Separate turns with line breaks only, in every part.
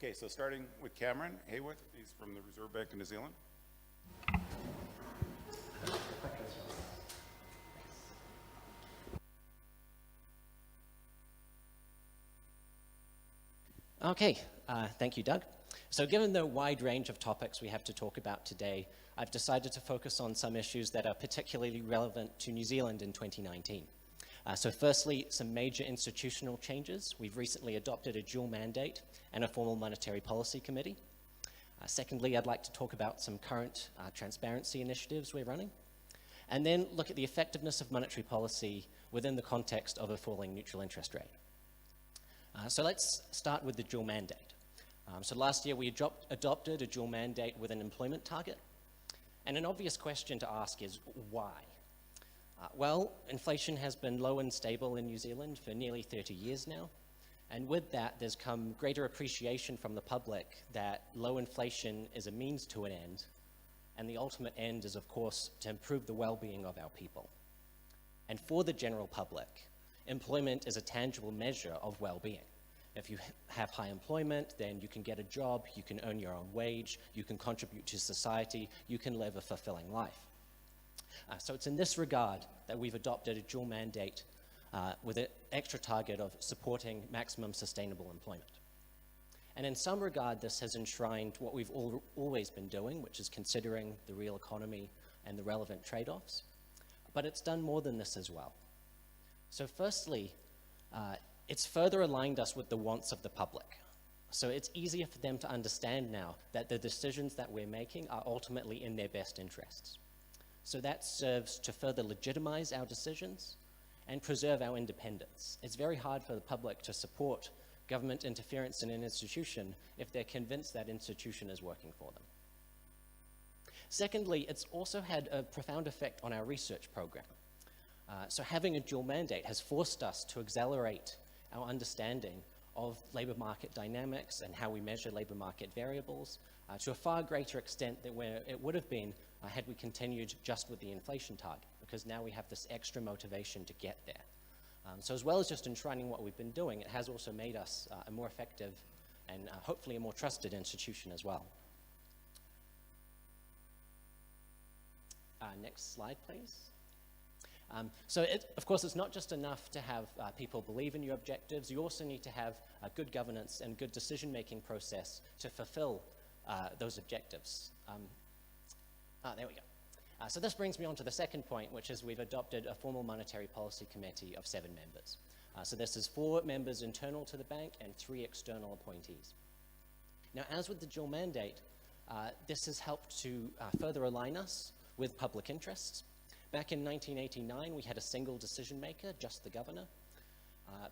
Okay, so starting with Cameron Haworth, he's from the Reserve Bank of New Zealand.
Okay, thank you, Doug. So given the wide range of topics we have to talk about today, I've decided to focus on some issues that are particularly relevant to New Zealand in 2019. So firstly, some major institutional changes. We've recently adopted a dual mandate and a formal monetary policy committee. Secondly, I'd like to talk about some current transparency initiatives we're running. And then look at the effectiveness of monetary policy within the context of a falling neutral interest rate. So let's start with the dual mandate. So last year we adopted a dual mandate with an employment target. And an obvious question to ask is why? Well, inflation has been low and stable in New Zealand for nearly 30 years now. And with that, there's come greater appreciation from the public that low inflation is a means to an end. And the ultimate end is, of course, to improve the well-being of our people. And for the general public, employment is a tangible measure of well-being. If you have high employment, then you can get a job, you can earn your own wage, you can contribute to society, you can live a fulfilling life. So it's in this regard that we've adopted a dual mandate with an extra target of supporting maximum sustainable employment. And in some regard, this has enshrined what we've always been doing, which is considering the real economy and the relevant trade-offs. But it's done more than this as well. So firstly, it's further aligned us with the wants of the public. So it's easier for them to understand now that the decisions that we're making are ultimately in their best interests. So that serves to further legitimize our decisions and preserve our independence. It's very hard for the public to support government interference in an institution if they're convinced that institution is working for them. Secondly, it's also had a profound effect on our research program. So having a dual mandate has forced us to accelerate our understanding of labor market dynamics and how we measure labor market variables to a far greater extent than where it would have been had we continued just with the inflation target, because now we have this extra motivation to get there. So as well as just enshrining what we've been doing, it has also made us a more effective and hopefully a more trusted institution as well. Next slide, please. So of course, it's not just enough to have people believe in your objectives. You also need to have a good governance and good decision-making process to fulfill those objectives. There we go. So this brings me on to the second point, which is we've adopted a formal monetary policy committee of 7 members. So this is 4 members internal to the bank and 3 external appointees. Now, as with the dual mandate, this has helped to further align us with public interests. Back in 1989, we had a single decision maker, just the governor.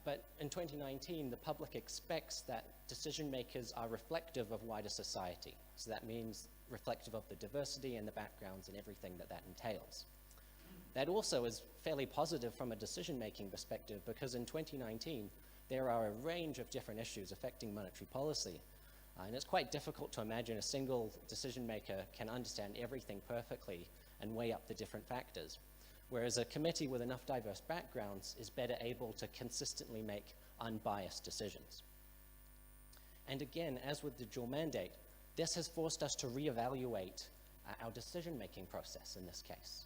But in 2019, the public expects that decision makers are reflective of wider society. So that means reflective of the diversity and the backgrounds and everything that that entails. That also is fairly positive from a decision-making perspective, because in 2019, there are a range of different issues affecting monetary policy. And it's quite difficult to imagine a single decision maker can understand everything perfectly and weigh up the different factors, whereas a committee with enough diverse backgrounds is better able to consistently make unbiased decisions. And again, as with the dual mandate, this has forced us to reevaluate our decision-making process in this case.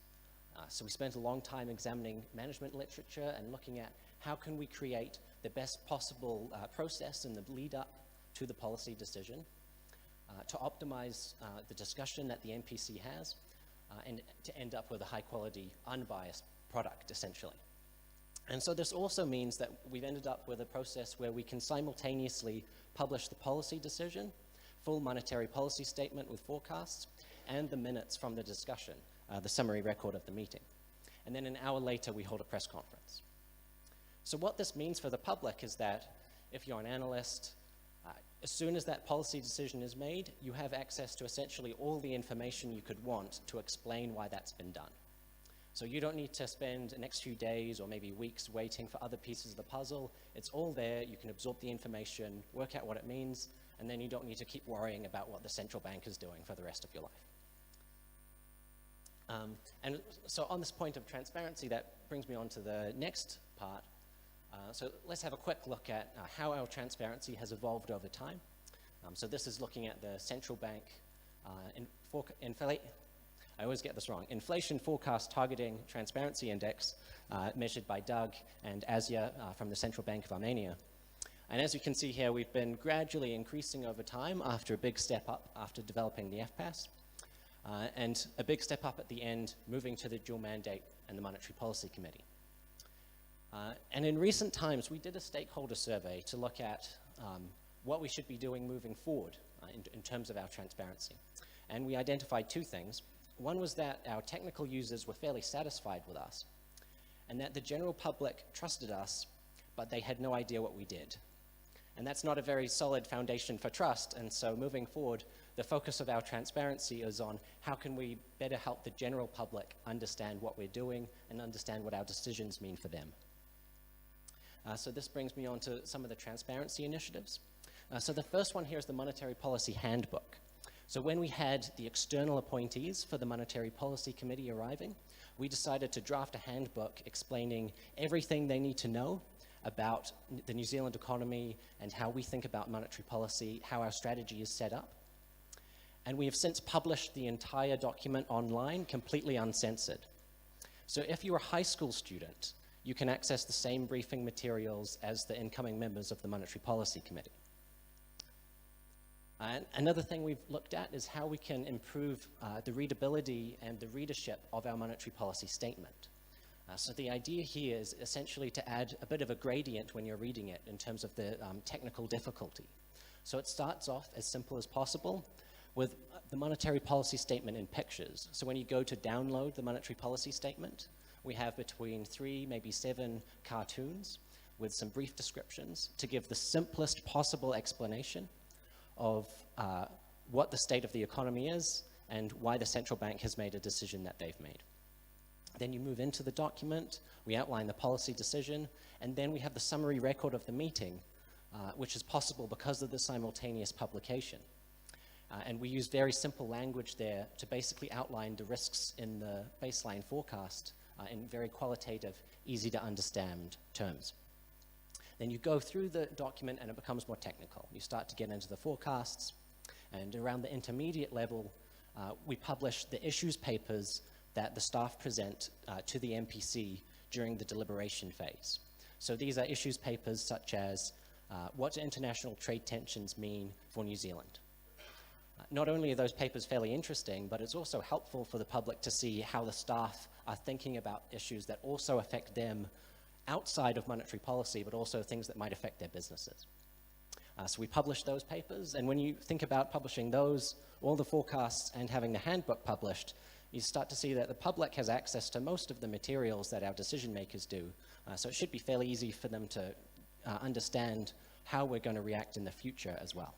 So we spent a long time examining management literature and looking at how can we create the best possible process in the lead up to the policy decision to optimize the discussion that the MPC has and to end up with a high-quality, unbiased product, essentially. And so this also means that we've ended up with a process where we can simultaneously publish the policy decision, full monetary policy statement with forecasts, and the minutes from the discussion, the summary record of the meeting. And then an hour later, we hold a press conference. So what this means for the public is that if you're an analyst, as soon as that policy decision is made, you have access to essentially all the information you could want to explain why that's been done. So you don't need to spend the next few days or maybe weeks waiting for other pieces of the puzzle. It's all there. You can absorb the information, work out what it means, and then you don't need to keep worrying about what the central bank is doing for the rest of your life. And so on this point of transparency, that brings me on to the next part. So let's have a quick look at how our transparency has evolved over time. So this is looking at the central bank I always get this wrong. Inflation Forecast Targeting Transparency Index, measured by Doug and Asya from the Central Bank of Armenia. And as you can see here, we've been gradually increasing over time after a big step up after developing the FPAS, and a big step up at the end, moving to the dual mandate and the Monetary Policy Committee. And in recent times, we did a stakeholder survey to look at what we should be doing moving forward in terms of our transparency. And we identified two things. One was that our technical users were fairly satisfied with us, and that the general public trusted us, but they had no idea what we did. And that's not a very solid foundation for trust, and so moving forward, the focus of our transparency is on how can we better help the general public understand what we're doing and understand what our decisions mean for them. So this brings me on to some of the transparency initiatives. So the first one here is the Monetary Policy Handbook. So when we had the external appointees for the Monetary Policy Committee arriving, we decided to draft a handbook explaining everything they need to know about the New Zealand economy and how we think about monetary policy, how our strategy is set up. And we have since published the entire document online, completely uncensored. So if you're a high school student, you can access the same briefing materials as the incoming members of the Monetary Policy Committee. And another thing we've looked at is how we can improve the readability and the readership of our monetary policy statement. So the idea here is essentially to add a bit of a gradient when you're reading it in terms of the technical difficulty. So it starts off as simple as possible with the monetary policy statement in pictures. So when you go to download the monetary policy statement, we have between 3, maybe 7 cartoons with some brief descriptions to give the simplest possible explanation of what the state of the economy is and why the central bank has made a decision that they've made. Then you move into the document, we outline the policy decision, and then we have the summary record of the meeting, which is possible because of the simultaneous publication. And we use very simple language there to basically outline the risks in the baseline forecast in very qualitative, easy to understand terms. Then you go through the document and it becomes more technical. You start to get into the forecasts, and around the intermediate level, we publish the issues papers that the staff present to the MPC during the deliberation phase. So these are issues papers such as what do international trade tensions mean for New Zealand? Not only are those papers fairly interesting, but it's also helpful for the public to see how the staff are thinking about issues that also affect them outside of monetary policy, but also things that might affect their businesses. So we publish those papers, and when you think about publishing those, all the forecasts, and having the handbook published, you start to see that the public has access to most of the materials that our decision makers do. So it should be fairly easy for them to understand how we're going to react in the future as well.